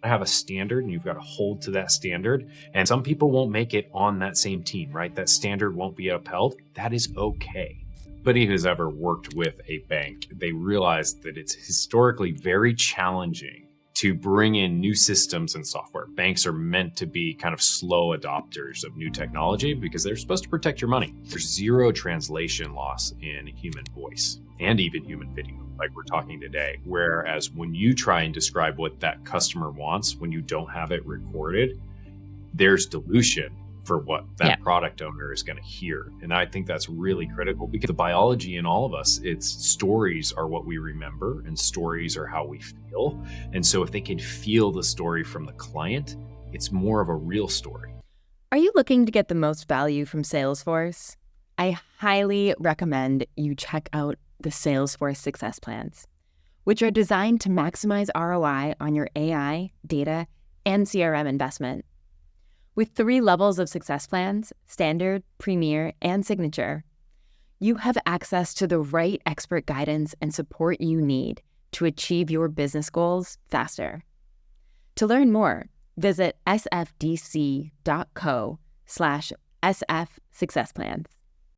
have a standard and you've got to hold to that standard. And some people won't make it on that same team, right? That standard won't be upheld. That is okay. Anybody who's ever worked with a bank, they realize that it's historically very challenging to bring in new systems and software. Banks are meant to be kind of slow adopters of new technology because they're supposed to protect your money. There's zero translation loss in human voice and even human video, like we're talking today. Whereas when you try and describe what that customer wants, when you don't have it recorded, there's dilution for what that product owner is going to hear. And I think that's really critical because the biology in all of us, it's stories are what we remember and stories are how we feel. And so if they can feel the story from the client, it's more of a real story. Are you looking to get the most value from Salesforce? I highly recommend you check out the Salesforce Success Plans, which are designed to maximize ROI on your AI, data, and CRM investment. With 3 levels of success plans, standard, premier, and signature, you have access to the right expert guidance and support you need to achieve your business goals faster. To learn more, visit sfdc.co/sfsuccessplans.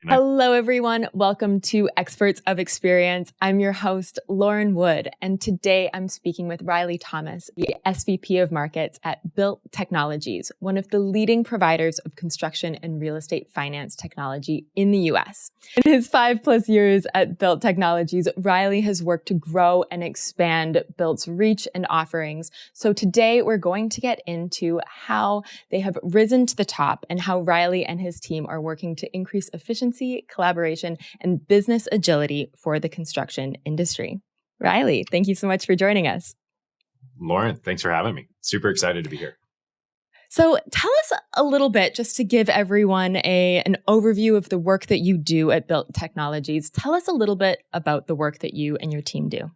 Hello, everyone. Welcome to Experts of Experience. I'm your host, Lauren Wood, and today I'm speaking with Riley Thomas, the SVP of Markets at Built Technologies, one of the leading providers of construction and real estate finance technology in the U.S. In his 5+ years at Built Technologies, Riley has worked to grow and expand Built's reach and offerings. So today we're going to get into how they have risen to the top and how Riley and his team are working to increase efficiency, collaboration, and business agility for the construction industry. Riley, thank you so much for joining us. Lauren, thanks for having me. Super excited to be here. So tell us a little bit, just to give everyone an overview of the work that you do at Built Technologies. Tell us a little bit about the work that you and your team do.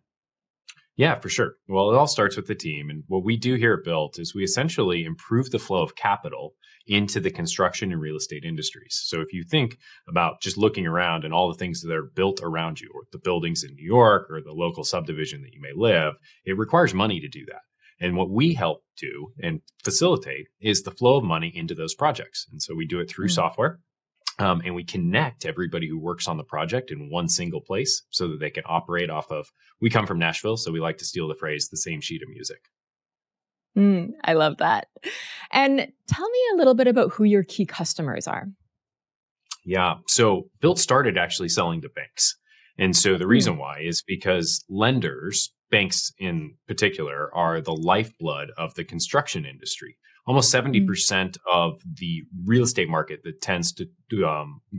Yeah, for sure. Well, it all starts with the team. And what we do here at Built is we essentially improve the flow of capital into the construction and real estate industries. So if you think about just looking around and all the things that are built around you, or the buildings in New York or the local subdivision that you may live, it requires money to do that. And what we help do and facilitate is the flow of money into those projects. And so we do it through software. And we connect everybody who works on the project in one single place so that they can operate off of, we come from Nashville, so we like to steal the phrase, the same sheet of music. I love that. And tell me a little bit about who your key customers are. Yeah, so Built started actually selling to banks. And so the reason why is because lenders, banks in particular, are the lifeblood of the construction industry. Almost 70% of the real estate market that tends to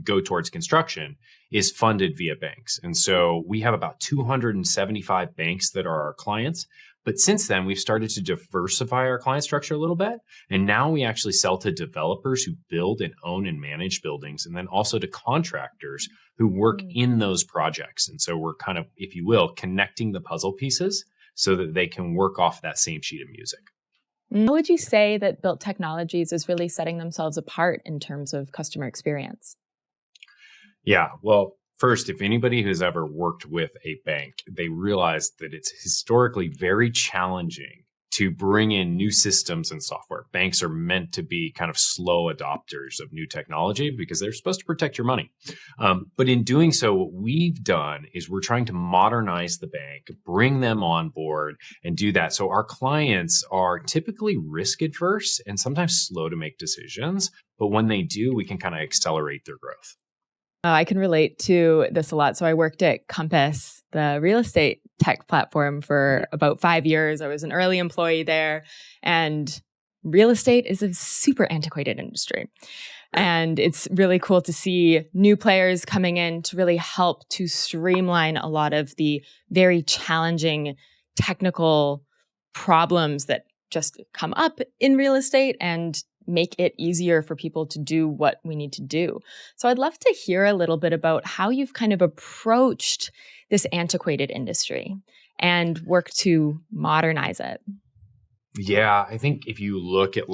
go towards construction is funded via banks. And so we have about 275 banks that are our clients. But since then, we've started to diversify our client structure a little bit. And now we actually sell to developers who build and own and manage buildings, and then also to contractors who work in those projects. And so we're kind of, if you will, connecting the puzzle pieces so that they can work off that same sheet of music. How would you say that Built Technologies is really setting themselves apart in terms of customer experience? Yeah, well, first, if anybody who's ever worked with a bank, they realize that it's historically very challenging to bring in new systems and software. Banks are meant to be kind of slow adopters of new technology because they're supposed to protect your money. But in doing so, what we've done is we're trying to modernize the bank, bring them on board and do that. So our clients are typically risk adverse and sometimes slow to make decisions. But when they do, we can kind of accelerate their growth. I can relate to this a lot. So I worked at Compass, the real estate tech platform, for about 5 years. I was an early employee there, and real estate is a super antiquated industry. And it's really cool to see new players coming in to really help to streamline a lot of the very challenging technical problems that just come up in real estate and make it easier for people to do what we need to do. So I'd love to hear a little bit about how you've kind of approached this antiquated industry and work to modernize it. Yeah, I think if you look at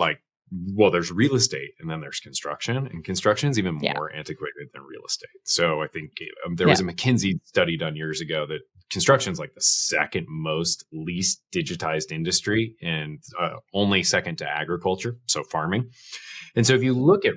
there's real estate and then there's construction, and construction is even more antiquated than real estate. So I think there was a McKinsey study done years ago that construction is like the second most least digitized industry and only second to agriculture, so farming. And so if you look at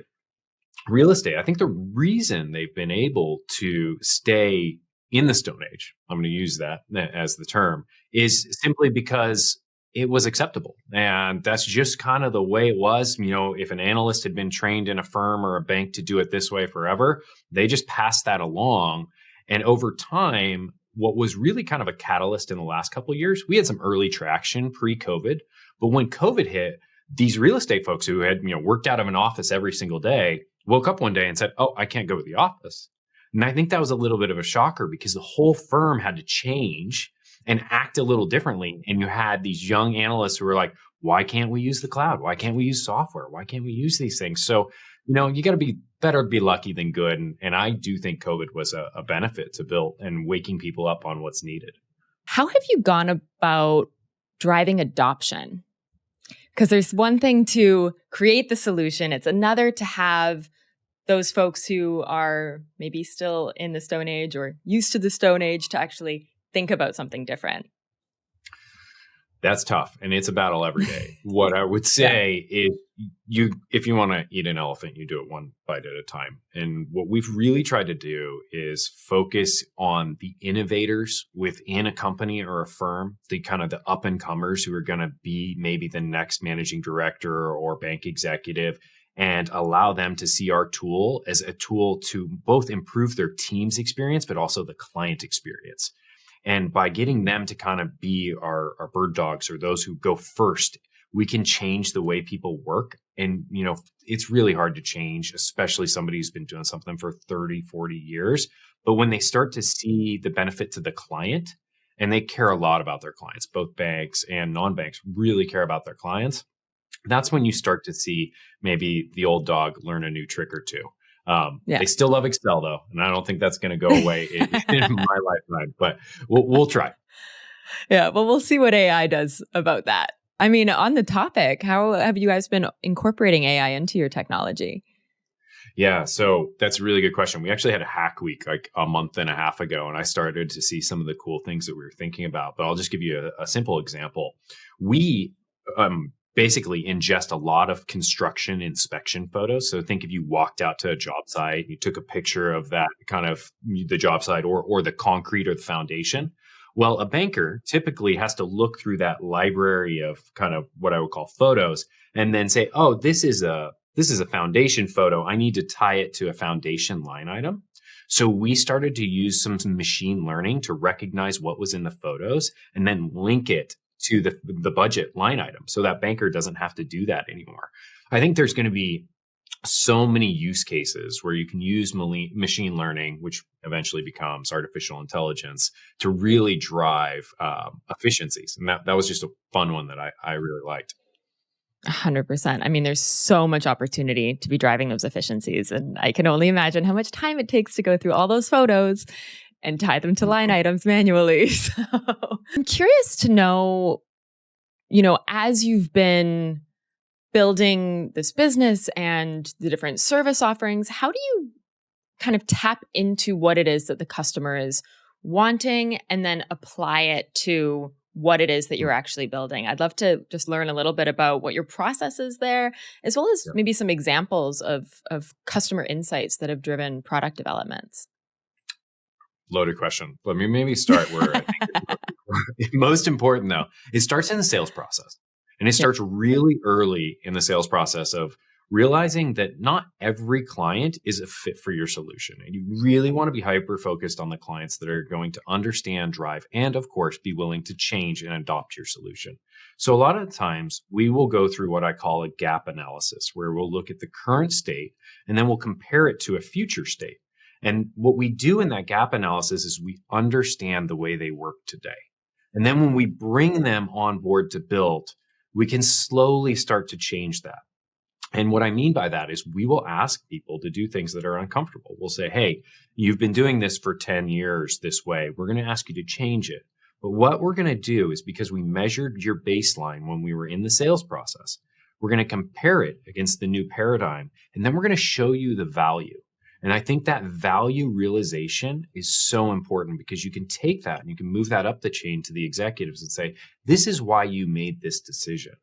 real estate, I think the reason they've been able to stay in the Stone Age, I'm going to use that as the term, is simply because it was acceptable. And that's just kind of the way it was. If an analyst had been trained in a firm or a bank to do it this way forever, they just passed that along. And over time, what was really kind of a catalyst in the last couple of years, we had some early traction pre-COVID. But when COVID hit, these real estate folks who had worked out of an office every single day woke up one day and said, oh, I can't go to the office. And I think that was a little bit of a shocker because the whole firm had to change and act a little differently. And you had these young analysts who were like, why can't we use the cloud? Why can't we use software? Why can't we use these things? So, you got to be better to be lucky than good. And I do think COVID was a benefit to build and waking people up on what's needed. How have you gone about driving adoption? Because there's one thing to create the solution. It's another to have those folks who are maybe still in the Stone Age or used to the Stone Age to actually think about something different. That's tough. And it's a battle every day. What I would say is if you want to eat an elephant, you do it one bite at a time. And what we've really tried to do is focus on the innovators within a company or a firm, the kind of the up and comers who are going to be maybe the next managing director or bank executive, and allow them to see our tool as a tool to both improve their team's experience, but also the client experience. And by getting them to kind of be our bird dogs or those who go first, we can change the way people work. And, it's really hard to change, especially somebody who's been doing something for 30, 40 years. But when they start to see the benefit to the client, and they care a lot about their clients, both banks and non-banks really care about their clients, that's when you start to see maybe the old dog learn a new trick or two. They still love Excel though, and I don't think that's going to go away in my lifetime, but we'll try. Yeah, well, we'll see what AI does about that. I mean, on the topic, how have you guys been incorporating AI into your technology? Yeah, so that's a really good question. We actually had a hack week like a month and a half ago, and I started to see some of the cool things that we were thinking about, but I'll just give you a simple example. We basically ingest a lot of construction inspection photos. So think if you walked out to a job site, you took a picture of that kind of the job site or the concrete or the foundation. Well, a banker typically has to look through that library of kind of what I would call photos and then say, oh, this is a foundation photo. I need to tie it to a foundation line item. So we started to use some machine learning to recognize what was in the photos and then link it to the budget line item. So that banker doesn't have to do that anymore. I think there's going to be so many use cases where you can use machine learning, which eventually becomes artificial intelligence, to really drive efficiencies. And that was just a fun one that I really liked. 100%. I mean, there's so much opportunity to be driving those efficiencies. And I can only imagine how much time it takes to go through all those photos and tie them to line items manually. So I'm curious to know, as you've been building this business and the different service offerings, how do you kind of tap into what it is that the customer is wanting and then apply it to what it is that you're actually building? I'd love to just learn a little bit about what your process is there, as well as maybe some examples of customer insights that have driven product developments. Loaded question. Let me maybe start where I think most important, though. It starts in the sales process. And it starts really early in the sales process of realizing that not every client is a fit for your solution. And you really want to be hyper-focused on the clients that are going to understand, drive, and of course, be willing to change and adopt your solution. So a lot of the times, we will go through what I call a gap analysis, where we'll look at the current state, and then we'll compare it to a future state. And what we do in that gap analysis is we understand the way they work today. And then when we bring them on board to build, we can slowly start to change that. And what I mean by that is we will ask people to do things that are uncomfortable. We'll say, hey, you've been doing this for 10 years this way. We're going to ask you to change it. But what we're going to do is, because we measured your baseline when we were in the sales process, we're going to compare it against the new paradigm. And then we're going to show you the value. And I think that value realization is so important because you can take that and you can move that up the chain to the executives and say, this is why you made this decision.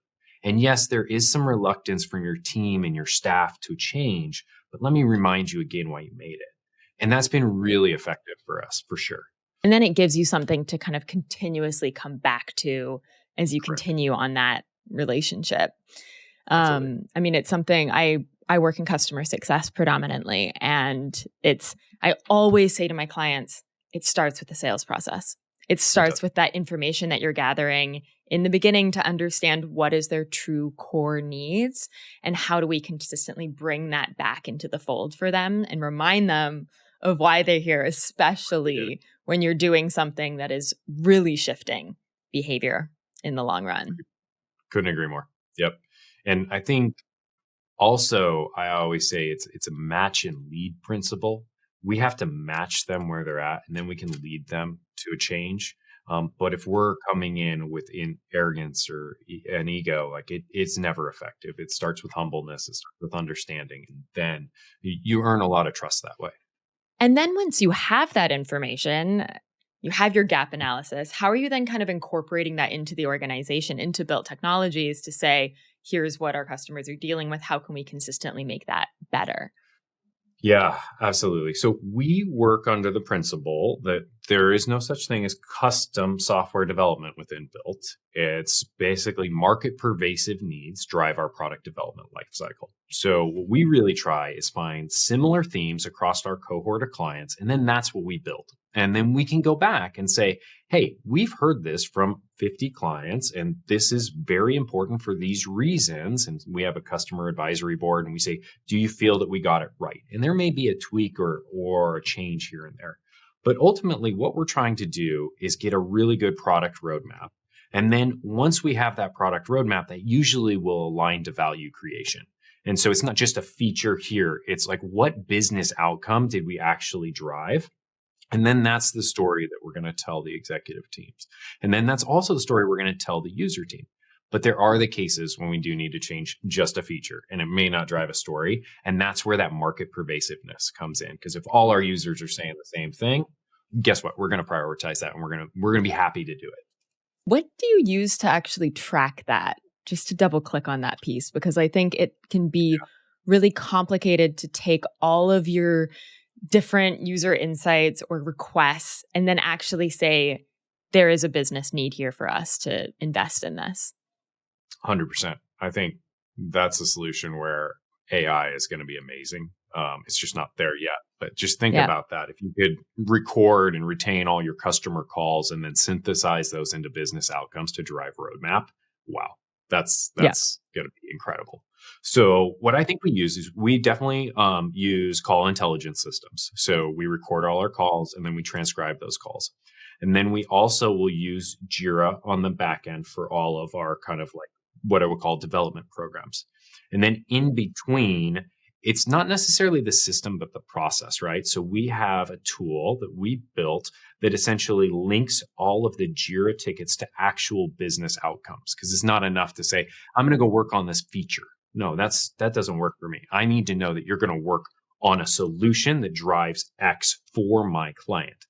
And yes, there is some reluctance from your team and your staff to change, but let me remind you again why you made it. And that's been really effective for us, for sure. And then it gives you something to kind of continuously come back to as you continue on that relationship. I mean, it's something I work in customer success predominantly. And I always say to my clients, it starts with the sales process. It starts with that information that you're gathering in the beginning to understand what is their true core needs and how do we consistently bring that back into the fold for them and remind them of why they're here, especially when you're doing something that is really shifting behavior in the long run. Couldn't agree more. Yep. And I think also, I always say it's a match and lead principle. We have to match them where they're at, and then we can lead them to a change. But if we're coming in with arrogance or an ego, like it's never effective. It starts with humbleness. It starts with understanding, and then you earn a lot of trust that way. And then once you have that information, you have your gap analysis. How are you then kind of incorporating that into the organization, into built technologies to say, here's what our customers are dealing with. How can we consistently make that better? Yeah, absolutely. So we work under the principle that there is no such thing as custom software development within Built. It's basically market pervasive needs drive our product development lifecycle. So what we really try is find similar themes across our cohort of clients, and then that's what we build. And then we can go back and say, hey, we've heard this from 50 clients, and this is very important for these reasons. And we have a customer advisory board, and we say, do you feel that we got it right? And there may be a tweak or a change here and there. But ultimately, what we're trying to do is get a really good product roadmap. And then once we have that product roadmap, that usually will align to value creation. And so it's not just a feature here. It's like, what business outcome did we actually drive? And then that's the story that we're going to tell the executive teams. And then that's also the story we're going to tell the user team. But there are the cases when we do need to change just a feature, and it may not drive a story. And that's where that market pervasiveness comes in. Because if all our users are saying the same thing, guess what? We're going to prioritize that, and we're going to be happy to do it. What do you use to actually track that? Just to double click on that piece, because I think it can be really complicated to take all of your different user insights or requests and then actually say, there is a business need here for us to invest in this. 100%. I think that's a solution where AI is going to be amazing. It's just not there yet. But just think about that. If you could record and retain all your customer calls and then synthesize those into business outcomes to drive roadmap, wow, that's going to be incredible. So what I think we use is we definitely use call intelligence systems. So we record all our calls and then we transcribe those calls. And then we also will use Jira on the back end for all of our kind of like what I would call development programs. And then in between, it's not necessarily the system, but the process, right? So we have a tool that we built that essentially links all of the Jira tickets to actual business outcomes. Because it's not enough to say, I'm going to go work on this feature. No, that doesn't work for me. I need to know that you're going to work on a solution that drives X for my client.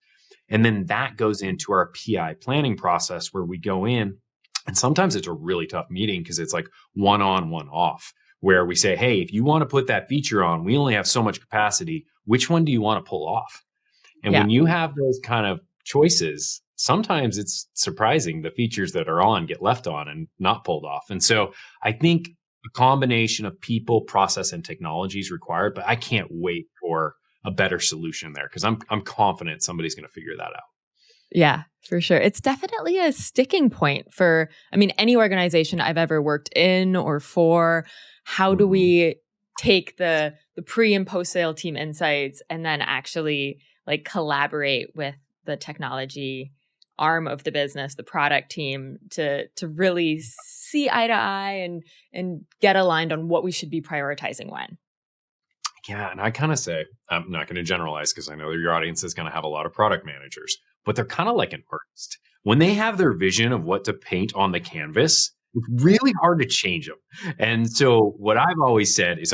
And then that goes into our PI planning process where we go in, and sometimes it's a really tough meeting because it's like one on, one off, where we say, hey, if you want to put that feature on, we only have so much capacity. Which one do you want to pull off? And when you have those kind of choices, sometimes it's surprising the features that are on get left on and not pulled off. And so I think a combination of people, process, and technology is required, but I can't wait for a better solution there because I'm confident somebody's going to figure that out. Yeah, for sure. It's definitely a sticking point for, any organization I've ever worked in or for. How do we take the pre and post sale team insights and then actually like collaborate with the technology arm of the business, the product team to really see eye to eye and get aligned on what we should be prioritizing when? Yeah, and I kind of say, I'm not going to generalize because I know that your audience is going to have a lot of product managers, but they're kind of like an artist. When they have their vision of what to paint on the canvas, It's really hard to change them. And so what I've always said is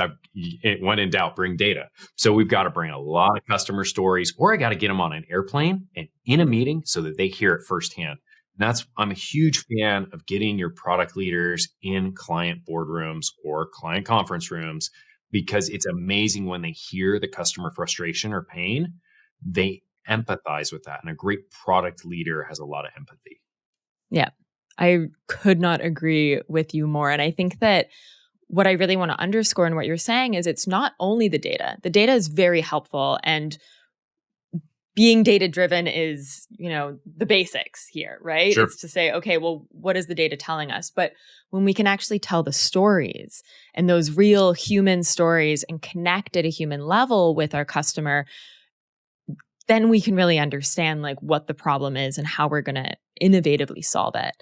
when in doubt, bring data. So we've got to bring a lot of customer stories, or I got to get them on an airplane and in a meeting so that they hear it firsthand. And I'm a huge fan of getting your product leaders in client boardrooms or client conference rooms, because it's amazing when they hear the customer frustration or pain, they empathize with that. And a great product leader has a lot of empathy. Yeah. I could not agree with you more. And I think that what I really want to underscore in what you're saying is it's not only the data. The data is very helpful, and being data driven is, the basics here, right? Sure. It's to say, okay, well, what is the data telling us? But when we can actually tell the stories and those real human stories and connect at a human level with our customer, then we can really understand like what the problem is and how we're going to innovatively solve it.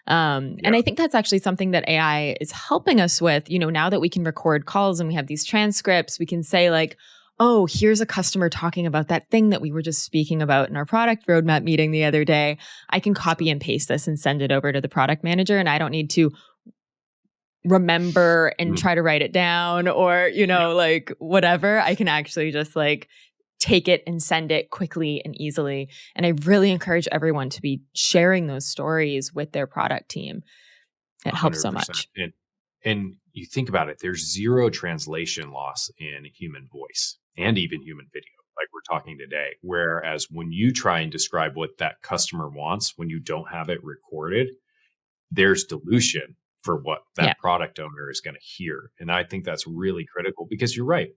And I think that's actually something that AI is helping us with. Now that we can record calls and we have these transcripts, we can say like, oh, here's a customer talking about that thing that we were just speaking about in our product roadmap meeting the other day. I can copy and paste this and send it over to the product manager, and I don't need to remember and try to write it down or, like whatever. I can actually just like take it and send it quickly and easily. And I really encourage everyone to be sharing those stories with their product team. It helps so much. And you think about it, there's zero translation loss in human voice and even human video, like we're talking today. Whereas when you try and describe what that customer wants, when you don't have it recorded, there's dilution for what that product owner is going to hear. And I think that's really critical, because you're right.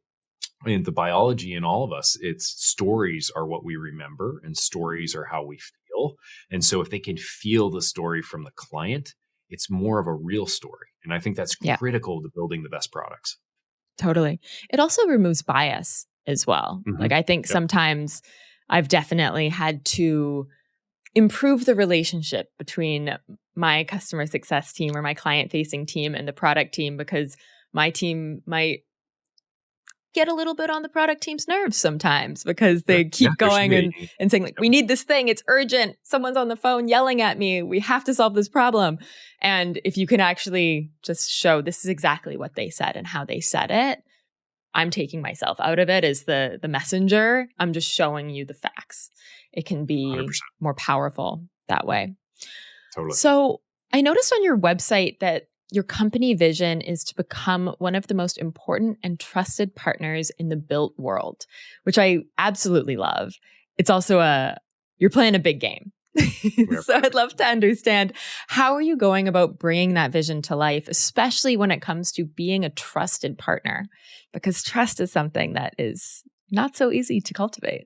I mean, the biology in all of us, it's stories are what we remember, and stories are how we feel. And so if they can feel the story from the client, it's more of a real story. And I think that's critical to building the best products. Totally. It also removes bias as well. Mm-hmm. Like I think sometimes I've definitely had to improve the relationship between my customer success team or my client facing team and the product team, because my team might get a little bit on the product team's nerves sometimes because they keep going and saying like, we need this thing. It's urgent. Someone's on the phone yelling at me. We have to solve this problem. And if you can actually just show this is exactly what they said and how they said it, I'm taking myself out of it as the messenger. I'm just showing you the facts. It can be 100%. More powerful that way. Totally. So I noticed on your website that your company vision is to become one of the most important and trusted partners in the built world, which I absolutely love. It's also you're playing a big game. So I'd love to understand, how are you going about bringing that vision to life, especially when it comes to being a trusted partner? Because trust is something that is not so easy to cultivate.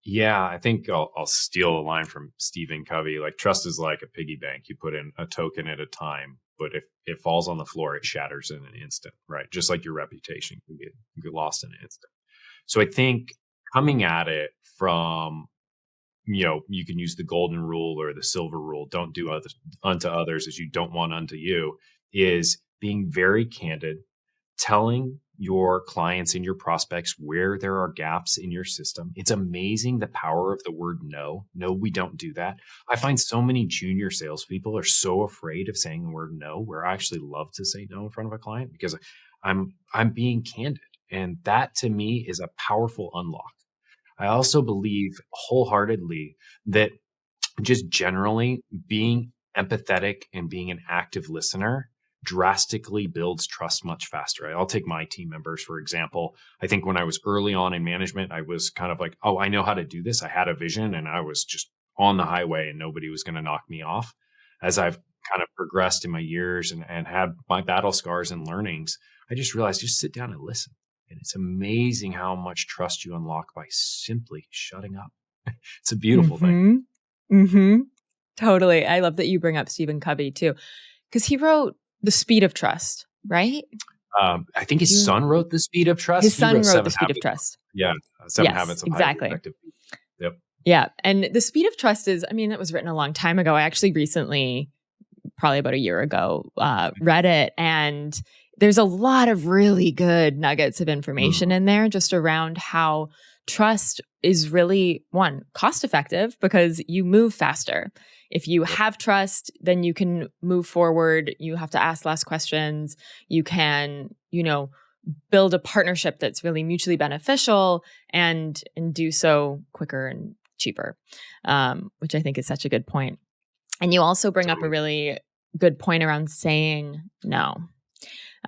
Yeah, I think I'll steal a line from Stephen Covey. Like, trust is like a piggy bank. You put in a token at a time, but if it falls on the floor, it shatters in an instant, right? Just like your reputation can get lost in an instant. So I think coming at it from, you can use the golden rule or the silver rule, don't do unto others as you don't want unto you, is being very candid, telling your clients and your prospects where there are gaps in your system. It's amazing the power of the word no. No, we don't do that. I find so many junior salespeople are so afraid of saying the word no, where I actually love to say no in front of a client because I'm being candid. And that to me is a powerful unlock. I also believe wholeheartedly that just generally being empathetic and being an active listener drastically builds trust much faster. I'll take my team members, for example. I think when I was early on in management, I was kind of like, oh, I know how to do this. I had a vision and I was just on the highway and nobody was going to knock me off. As I've kind of progressed in my years and had my battle scars and learnings, I just realized just sit down and listen. And it's amazing how much trust you unlock by simply shutting up. It's a beautiful thing. Mm-hmm. Totally. I love that you bring up Stephen Covey too, because he wrote The Speed of Trust, right? I think his son wrote The Speed of Trust. His son wrote The Speed of Trust. Yeah. 7 Habits of Highly Effective People. Yep. Yeah. And The Speed of Trust is, that was written a long time ago. I actually recently, probably about a year ago, read it. And there's a lot of really good nuggets of information in there just around how trust is really, one, cost effective because you move faster. If you have trust, then you can move forward. You have to ask less questions. You can, build a partnership that's really mutually beneficial and do so quicker and cheaper, which I think is such a good point. And you also bring up a really good point around saying no.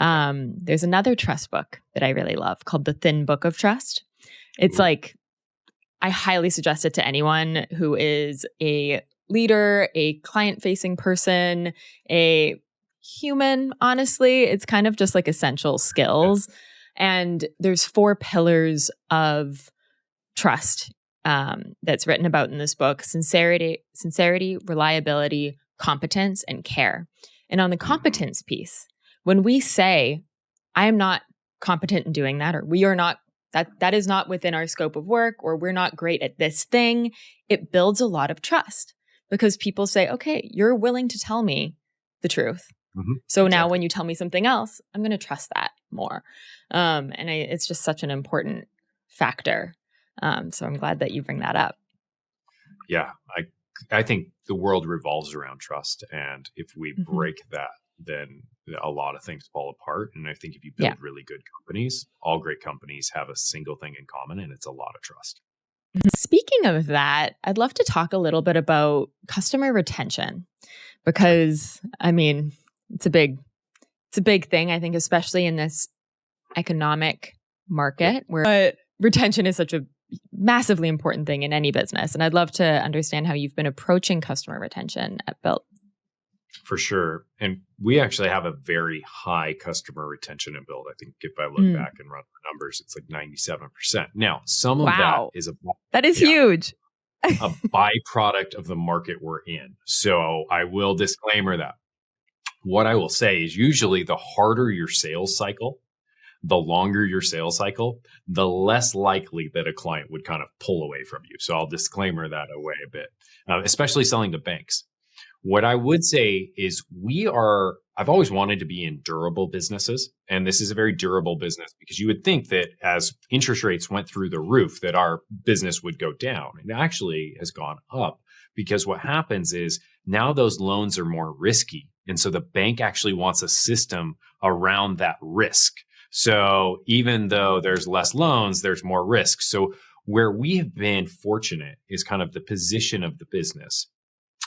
There's another trust book that I really love called The Thin Book of Trust. It's like, I highly suggest it to anyone who is a leader, a client-facing person, a human, honestly. It's kind of just like essential skills. And there's 4 pillars of trust that's written about in this book: sincerity, reliability, competence, and care. And on the competence piece, when we say, I am not competent in doing that, or we are not, that is not within our scope of work, or we're not great at this thing, it builds a lot of trust because people say, okay, you're willing to tell me the truth. So now when you tell me something else, I'm going to trust that more. It's just such an important factor. So I'm glad that you bring that up. Yeah, I think the world revolves around trust. And if we break that, then a lot of things fall apart. And I think if you build really good companies, all great companies have a single thing in common, and it's a lot of trust. Speaking of that, I'd love to talk a little bit about customer retention because, it's a big thing, I think, especially in this economic market where retention is such a massively important thing in any business. And I'd love to understand how you've been approaching customer retention at Built. For sure. And we actually have a very high customer retention at Built. I think if I look back and run the numbers, it's like 97%. Now, some of that is huge. a byproduct of the market we're in. So I will disclaimer that. What I will say is usually the harder your sales cycle, the longer your sales cycle, the less likely that a client would kind of pull away from you. So I'll disclaimer that away a bit, especially selling to banks. What I would say is I've always wanted to be in durable businesses. And this is a very durable business because you would think that as interest rates went through the roof, that our business would go down. It actually has gone up because what happens is now those loans are more risky. And so the bank actually wants a system around that risk. So even though there's less loans, there's more risk. So where we have been fortunate is kind of the position of the business.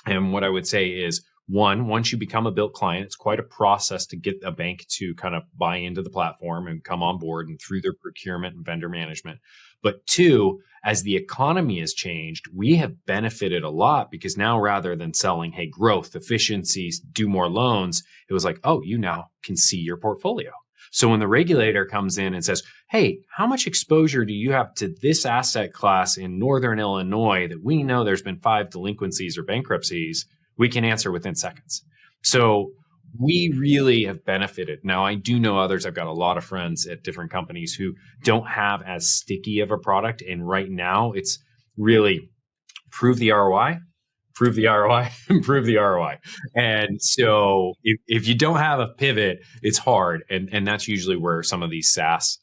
And what I would say is, once you become a Built client, it's quite a process to get a bank to kind of buy into the platform and come on board and through their procurement and vendor management. But 2, as the economy has changed, we have benefited a lot because now rather than selling, hey, growth, efficiencies, do more loans, it was like, oh, you now can see your portfolio. So when the regulator comes in and says, hey, how much exposure do you have to this asset class in Northern Illinois that we know there's been 5 delinquencies or bankruptcies, we can answer within seconds. So we really have benefited. Now, I do know others. I've got a lot of friends at different companies who don't have as sticky of a product. And right now it's really prove the ROI, and prove the ROI. And so if you don't have a pivot, it's hard. And that's usually where some of these SaaS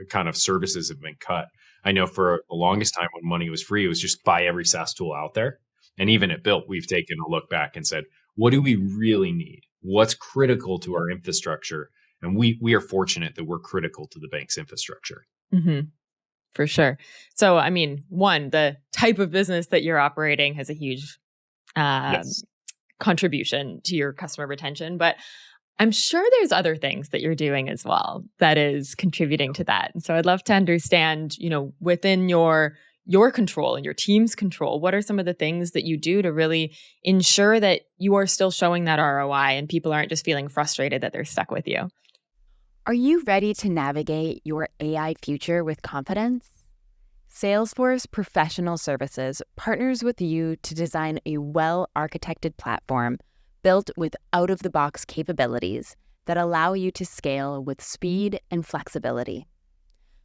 kind of services have been cut. I know for the longest time when money was free, it was just buy every SaaS tool out there. And even at Built, we've taken a look back and said, what do we really need? What's critical to our infrastructure? And we are fortunate that we're critical to the bank's infrastructure. Mm-hmm. For sure. So, the type of business that you're operating has a huge contribution to your customer retention, but I'm sure there's other things that you're doing as well that is contributing to that. And so I'd love to understand, within your control and your team's control, what are some of the things that you do to really ensure that you are still showing that ROI and people aren't just feeling frustrated that they're stuck with you? Are you ready to navigate your AI future with confidence? Salesforce Professional Services partners with you to design a well-architected platform built with out-of-the-box capabilities that allow you to scale with speed and flexibility.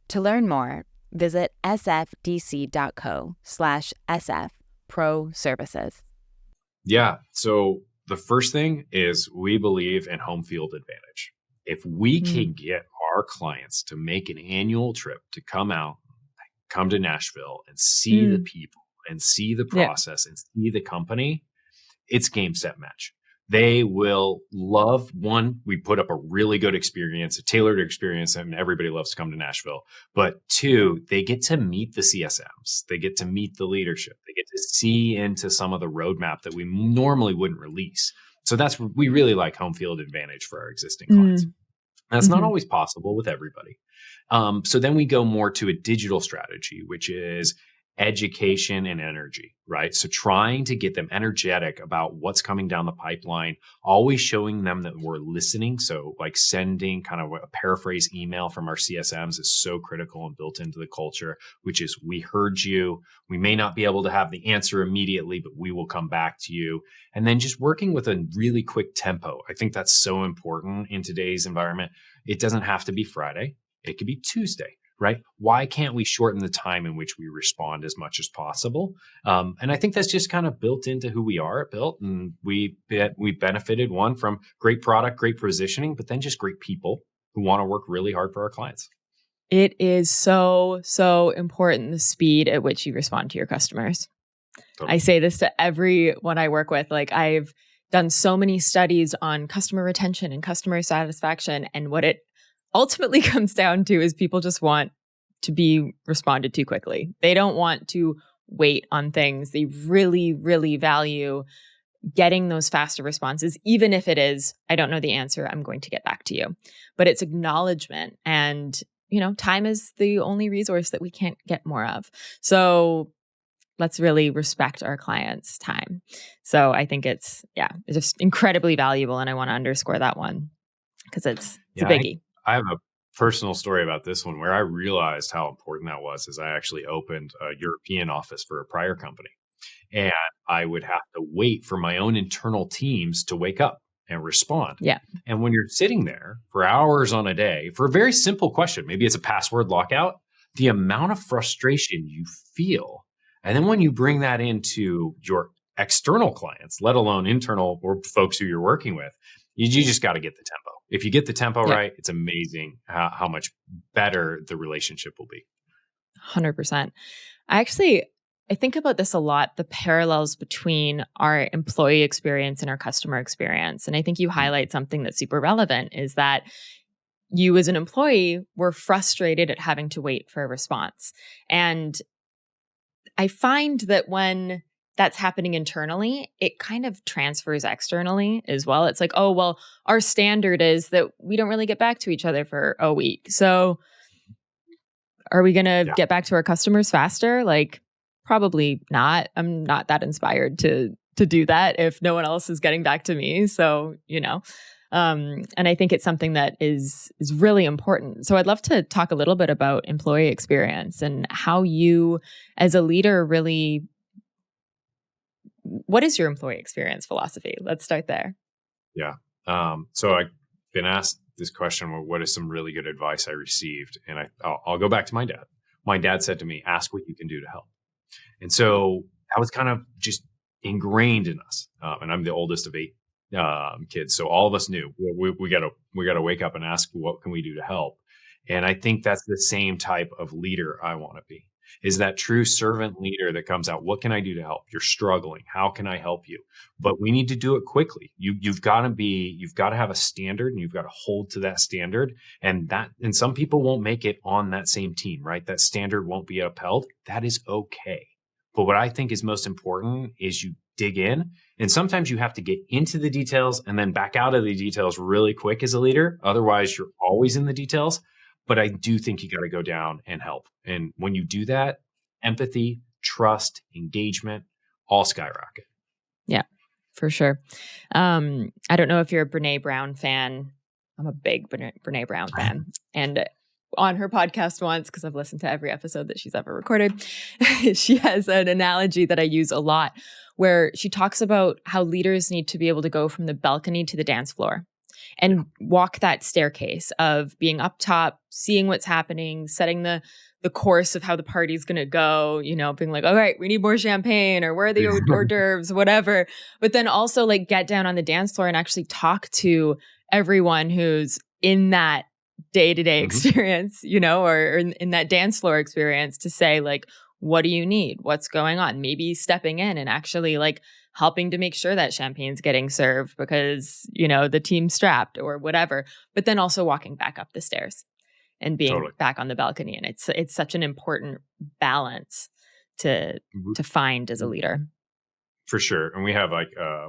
To learn more, visit sfdc.co/sfproservices. Yeah. So the first thing is we believe in home field advantage. If we can get our clients to make an annual trip to come out, come to Nashville and see the people and see the Yeah. process and see the company, it's game, set, match. They will love, one, we put up a really good experience, a tailored experience, and everybody loves to come to Nashville. But two, they get to meet the CSMs. They get to meet the leadership. They get to see into some of the roadmap that we normally wouldn't release. So we really like home field advantage for our existing clients. That's not always possible with everybody. So then we go more to a digital strategy, which is education and energy, right? So trying to get them energetic about what's coming down the pipeline, always showing them that we're listening. So like sending kind of a paraphrase email from our CSMs is so critical and built into the culture, which is, we heard you. We may not be able to have the answer immediately, but we will come back to you. And then just working with a really quick tempo. I think that's so important in today's environment. It doesn't have to be Friday. It could be Tuesday, right? Why can't we shorten the time in which we respond as much as possible? And I think that's just kind of built into who we are at Built. And we benefited, one, from great product, great positioning, but then just great people who want to work really hard for our clients. It is so, so important, the speed at which you respond to your customers. Totally. I say this to everyone I work with. Like, I've done so many studies on customer retention and customer satisfaction. And what it ultimately comes down to is people just want to be responded to quickly. They don't want to wait on things. They really, really value getting those faster responses, even if it is, I don't know the answer, I'm going to get back to you. But it's acknowledgement. And, time is the only resource that we can't get more of. So let's really respect our clients' time. So I think it's just incredibly valuable. And I want to underscore that one because it's a biggie. I have a personal story about this one where I realized how important that was as I actually opened a European office for a prior company. And I would have to wait for my own internal teams to wake up and respond. Yeah. And when you're sitting there for hours on a day for a very simple question, maybe it's a password lockout, the amount of frustration you feel. And then when you bring that into your external clients, let alone internal or folks who you're working with, you just got to get the tempo. If you get the tempo right, it's amazing how much better the relationship will be. 100%. I think about this a lot, the parallels between our employee experience and our customer experience. And I think you highlight something that's super relevant, is that you as an employee were frustrated at having to wait for a response. And I find that when that's happening internally, it kind of transfers externally as well. It's like, oh, well, our standard is that we don't really get back to each other for a week. So are we going to get back to our customers faster? Like, probably not. I'm not that inspired to do that if no one else is getting back to me. So, and I think it's something that is really important. So I'd love to talk a little bit about employee experience and how you as a leader really, what is your employee experience philosophy? Let's start there. Yeah. So I've been asked this question, what is some really good advice I received? And I'll go back to my dad. My dad said to me, ask what you can do to help. And so that was kind of just ingrained in us. And I'm the oldest of 8 kids. So all of us knew we got to wake up and ask, what can we do to help? And I think that's the same type of leader I want to be, is that true servant leader that comes out. What can I do to help? You're struggling. How can I help you? But we need to do it quickly. You've got to have a standard, and you've got to hold to that standard. And some people won't make it on that same team, right? That standard won't be upheld. That is okay. But what I think is most important is you dig in. And sometimes you have to get into the details and then back out of the details really quick as a leader. Otherwise, you're always in the details. But I do think you got to go down and help. And when you do that, empathy, trust, engagement, all skyrocket. Yeah, for sure. I don't know if you're a Brene Brown fan. I'm a big Brene Brown fan. And on her podcast once, because I've listened to every episode that she's ever recorded, she has an analogy that I use a lot where she talks about how leaders need to be able to go from the balcony to the dance floor and walk that staircase of being up top, seeing what's happening, setting the course of how the party's going to go, being like, all right, we need more champagne, or where are the hors d'oeuvres, whatever. But then also like get down on the dance floor and actually talk to everyone who's in that day-to-day Mhm. experience, or in that dance floor experience to say like, what do you need? What's going on? Maybe stepping in and actually like helping to make sure that champagne's getting served because, the team's strapped or whatever, but then also walking back up the stairs and being Totally. back on the balcony. And it's such an important balance to find as a leader. For sure. And we have like a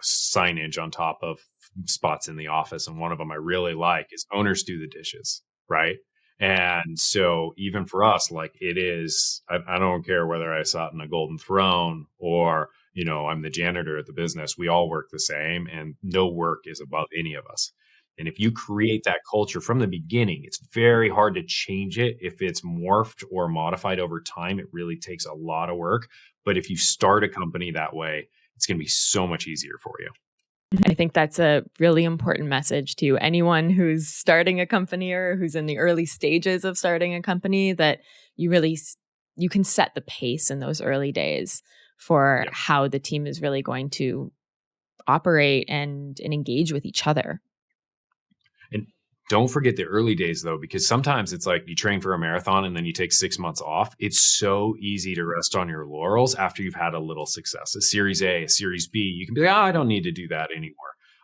signage on top of spots in the office. And one of them I really like is owners do the dishes, right? And so even for us, like it is, I don't care whether I sat in a golden throne or, I'm the janitor at the business. We all work the same and no work is above any of us. And if you create that culture from the beginning, it's very hard to change it. If it's morphed or modified over time, it really takes a lot of work. But if you start a company that way, it's going to be so much easier for you. I think that's a really important message to anyone who's starting a company or who's in the early stages of starting a company, that you can set the pace in those early days for how the team is really going to operate and engage with each other. And don't forget the early days, though, because sometimes it's like you train for a marathon and then you take 6 months off. It's so easy to rest on your laurels after you've had a little success. A Series A, a Series B, you can be like, I don't need to do that anymore.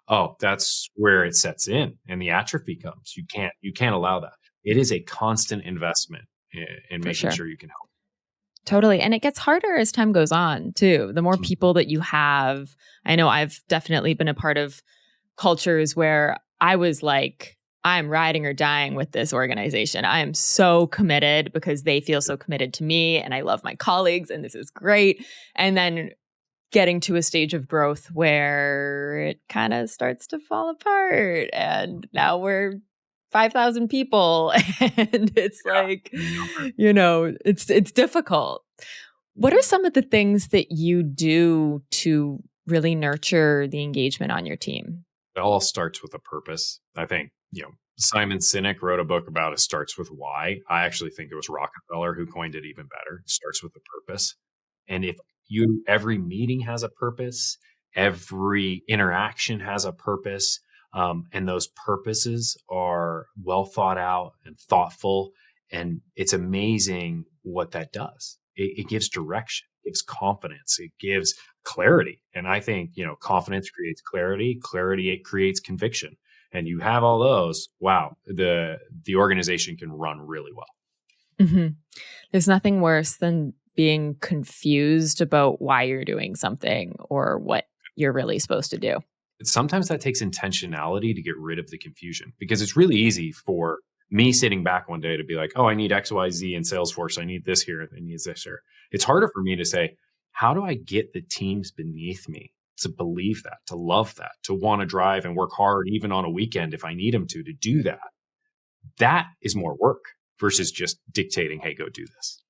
Oh, that's where it sets in and the atrophy comes. You can't allow that. It is a constant investment in making sure you can help. Totally. And it gets harder as time goes on, too. The more people that you have, I know I've definitely been a part of cultures where I was like, I'm riding or dying with this organization. I am so committed because they feel so committed to me and I love my colleagues and this is great. And then getting to a stage of growth where it kind of starts to fall apart and now we're 5,000 people and it's like, it's difficult. What are some of the things that you do to really nurture the engagement on your team? It all starts with a purpose. I think, Simon Sinek wrote a book about it starts with why. I actually think it was Rockefeller who coined it even better. It starts with the purpose. And if every meeting has a purpose, every interaction has a purpose, and those purposes are well thought out and thoughtful. And it's amazing what that does. It gives direction, it gives confidence, it gives clarity. And I think, confidence creates clarity. Clarity, it creates conviction. And you have all those, wow, the organization can run really well. Mm-hmm. There's nothing worse than being confused about why you're doing something or what you're really supposed to do. Sometimes that takes intentionality to get rid of the confusion, because it's really easy for me sitting back one day to be like, oh, I need X, Y, Z in Salesforce. I need this here. I need this here. It's harder for me to say, how do I get the teams beneath me to believe that, to love that, to want to drive and work hard, even on a weekend if I need them to do that? That is more work versus just dictating, hey, go do this.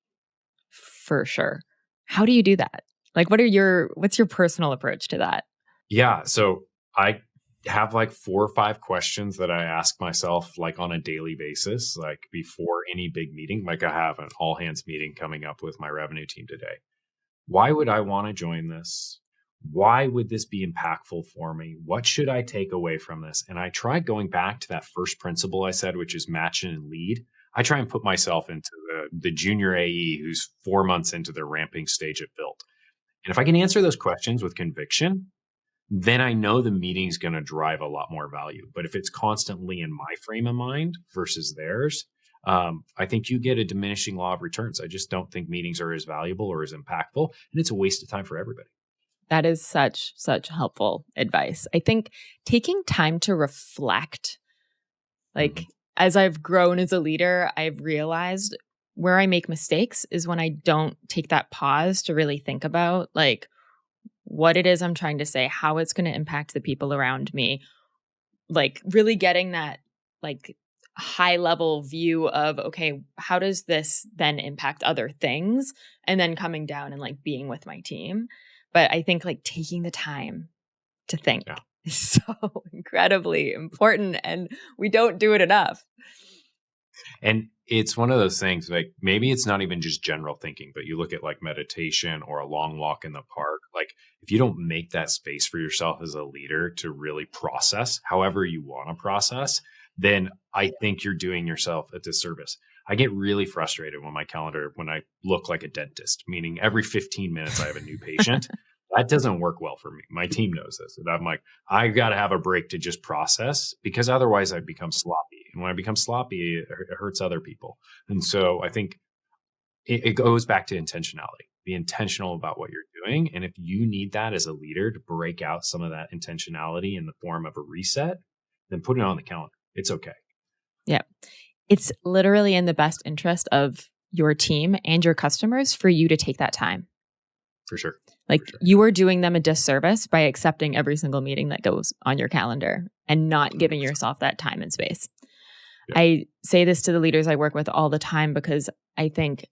For sure. How do you do that? Like, what's your personal approach to that? Yeah. So I have like 4 or 5 questions that I ask myself like on a daily basis, like before any big meeting. Like I have an all hands meeting coming up with my revenue team today. Why would I want to join this? Why would this be impactful for me? What should I take away from this? And I try going back to that first principle I said, which is match and lead. I try and put myself into the junior AE who's 4 months into their ramping stage at Built. And if I can answer those questions with conviction, then I know the meeting's going to drive a lot more value. But if it's constantly in my frame of mind versus theirs, I think you get a diminishing law of returns. I just don't think meetings are as valuable or as impactful, and it's a waste of time for everybody. That is such helpful advice. I think taking time to reflect, like as I've grown as a leader, I've realized where I make mistakes is when I don't take that pause to really think about like what it is I'm trying to say, how it's going to impact the people around me, like really getting that like high level view of, okay, how does this then impact other things? And then coming down and like being with my team. But I think like taking the time to think is so incredibly important and we don't do it enough. And it's one of those things, like maybe it's not even just general thinking, but you look at like meditation or a long walk in the park. Like if you don't make that space for yourself as a leader to really process however you want to process, then I think you're doing yourself a disservice. I get really frustrated when I look like a dentist, meaning every 15 minutes I have a new patient. That doesn't work well for me. My team knows this. And I'm like, I got to have a break to just process, because otherwise I become sloppy. And when I become sloppy, it hurts other people. And so I think it goes back to intentionality. Be intentional about what you're doing. And if you need that as a leader to break out some of that intentionality in the form of a reset, then put it on the calendar. It's okay. Yeah. It's literally in the best interest of your team and your customers for you to take that time. For sure. Like, you are doing them a disservice by accepting every single meeting that goes on your calendar and not giving 100%. yourself that time and space. Yeah. I say this to the leaders I work with all the time because I think,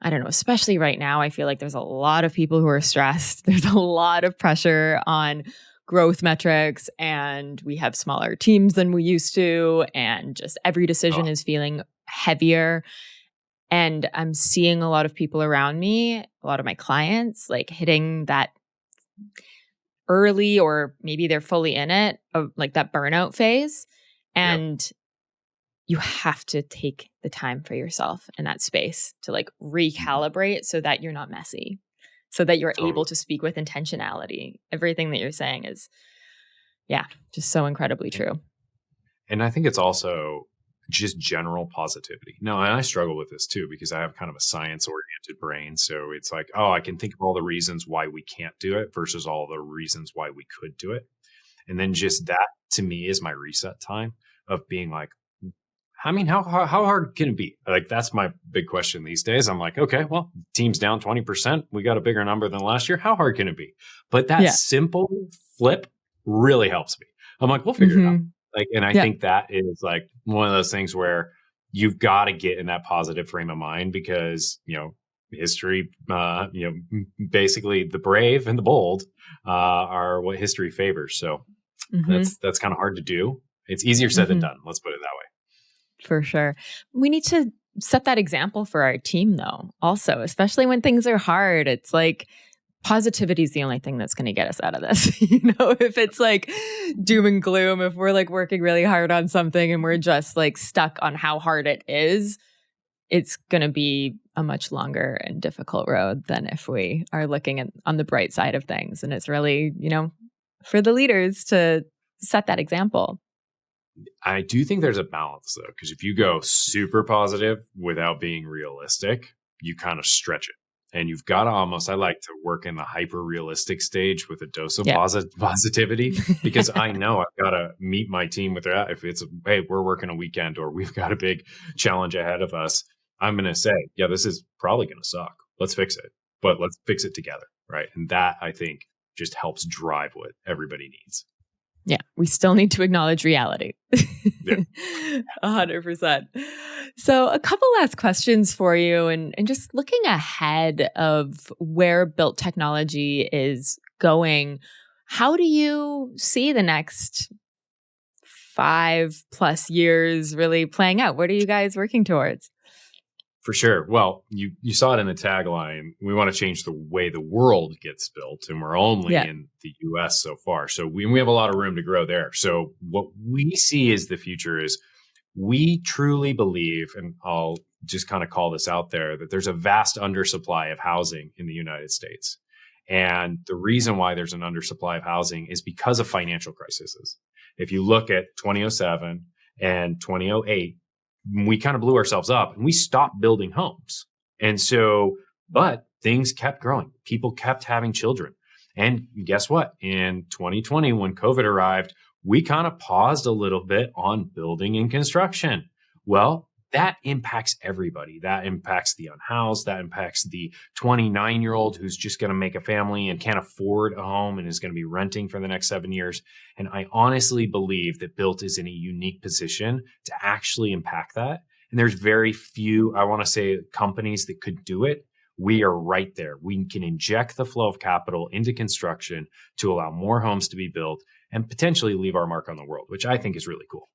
I don't know, especially right now, I feel like there's a lot of people who are stressed. There's a lot of pressure on growth metrics, and we have smaller teams than we used to, and just every decision is feeling heavier. And I'm seeing a lot of people around me, a lot of my clients, like hitting that early, or maybe they're fully in it, of like that burnout phase. And you have to take the time for yourself in that space to like recalibrate so that you're not messy, so that you're able to speak with intentionality. Everything that you're saying is, just so incredibly true. And I think it's also just general positivity. No, and I struggle with this too, because I have kind of a science-oriented brain. So it's like, I can think of all the reasons why we can't do it versus all the reasons why we could do it. And then just that, to me, is my reset time of being like, I mean, how hard can it be? Like, that's my big question these days. I'm like, okay, well, team's down 20%. We got a bigger number than last year. How hard can it be? But that simple flip really helps me. I'm like, we'll figure it out. Like, and I think that is like one of those things where you've got to get in that positive frame of mind, because, history, basically the brave and the bold are what history favors. So that's kind of hard to do. It's easier said than done. Let's put it that way. For sure. We need to set that example for our team, though, also, especially when things are hard. It's like, positivity is the only thing that's going to get us out of this. If it's like doom and gloom, if we're like working really hard on something and we're just like stuck on how hard it is, it's going to be a much longer and difficult road than if we are looking on the bright side of things. And it's really, for the leaders to set that example. I do think there's a balance, though, because if you go super positive without being realistic, you kind of stretch it. And you've got to almost, I like to work in the hyper realistic stage with a dose of positivity, because I know I've got to meet my team with that. If it's, hey, we're working a weekend or we've got a big challenge ahead of us, I'm going to say, this is probably going to suck. Let's fix it, but let's fix it together. Right. And that, I think, just helps drive what everybody needs. Yeah, we still need to acknowledge reality. 100%. So a couple last questions for you, and just looking ahead of where built technology is going, how do you see the next 5+ years really playing out? What are you guys working towards? For sure. Well, you saw it in the tagline. We want to change the way the world gets built, and we're only in the US so far. So we have a lot of room to grow there. So what we see as the future is, we truly believe, and I'll just kind of call this out there, that there's a vast undersupply of housing in the United States. And the reason why there's an undersupply of housing is because of financial crises. If you look at 2007 and 2008, we kind of blew ourselves up and we stopped building homes. And so, but things kept growing. People kept having children. And guess what? In 2020, when COVID arrived, we kind of paused a little bit on building and construction. Well, that impacts everybody. That impacts the unhoused. That impacts the 29-year-old who's just going to make a family and can't afford a home and is going to be renting for the next 7 years. And I honestly believe that Built is in a unique position to actually impact that. And there's very few, I want to say, companies that could do it. We are right there. We can inject the flow of capital into construction to allow more homes to be built and potentially leave our mark on the world, which I think is really cool.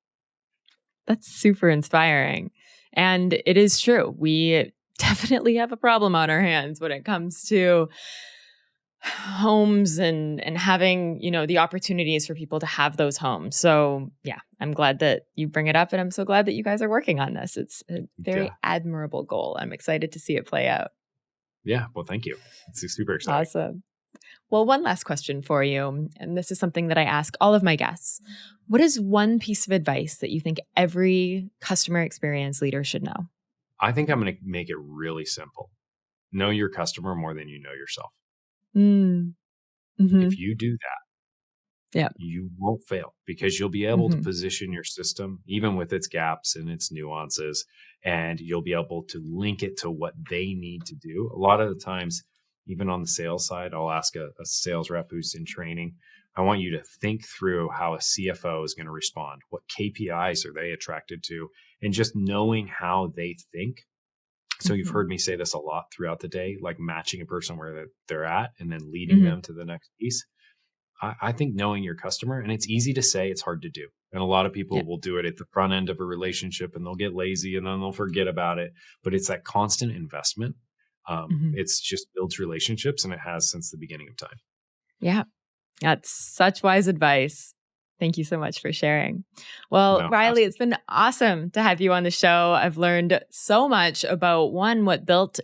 That's super inspiring. And it is true. We definitely have a problem on our hands when it comes to homes and having, the opportunities for people to have those homes. So yeah, I'm glad that you bring it up, and I'm so glad that you guys are working on this. It's a very Yeah. admirable goal. I'm excited to see it play out. Yeah. Well, thank you. It's super exciting. Awesome. Well, one last question for you, and this is something that I ask all of my guests. What is one piece of advice that you think every customer experience leader should know? I think I'm going to make it really simple. Know your customer more than you know yourself. Mm-hmm. If you do that, you won't fail because you'll be able to position your system, even with its gaps and its nuances, and you'll be able to link it to what they need to do. A lot of the times, even on the sales side, I'll ask a sales rep who's in training, I want you to think through how a CFO is going to respond. What KPIs are they attracted to? And just knowing how they think. So you've heard me say this a lot throughout the day, like matching a person where they're at and then leading them to the next piece. I think knowing your customer, and it's easy to say, it's hard to do. And a lot of people will do it at the front end of a relationship and they'll get lazy and then they'll forget about it. But it's that constant investment. It's just builds relationships, and it has since the beginning of time. Yeah, that's such wise advice. Thank you so much for sharing. Well, Riley, it's been awesome to have you on the show. I've learned so much about what Built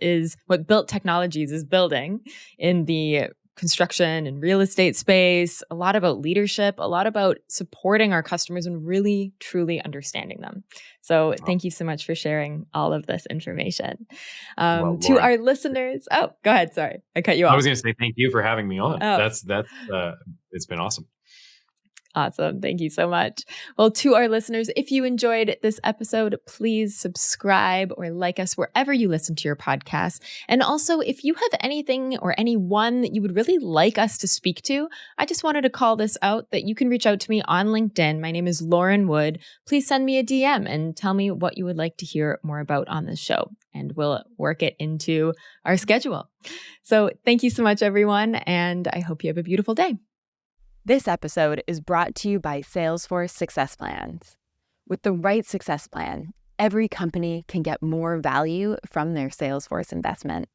Technologies is building in the construction and real estate space, a lot about leadership, a lot about supporting our customers and really, truly understanding them. So thank you so much for sharing all of this information. To our listeners, go ahead. Sorry, I cut you off. I was going to say thank you for having me on. That's it's been awesome. Awesome. Thank you so much. Well, to our listeners, if you enjoyed this episode, please subscribe or like us wherever you listen to your podcast. And also, if you have anything or anyone that you would really like us to speak to, I just wanted to call this out that you can reach out to me on LinkedIn. My name is Lauren Wood. Please send me a DM and tell me what you would like to hear more about on this show, and we'll work it into our schedule. So thank you so much, everyone, and I hope you have a beautiful day. This episode is brought to you by Salesforce Success Plans. With the right success plan, every company can get more value from their Salesforce investment.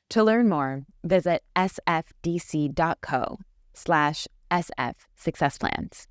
To learn more, visit sfdc.co/sfsuccessplans.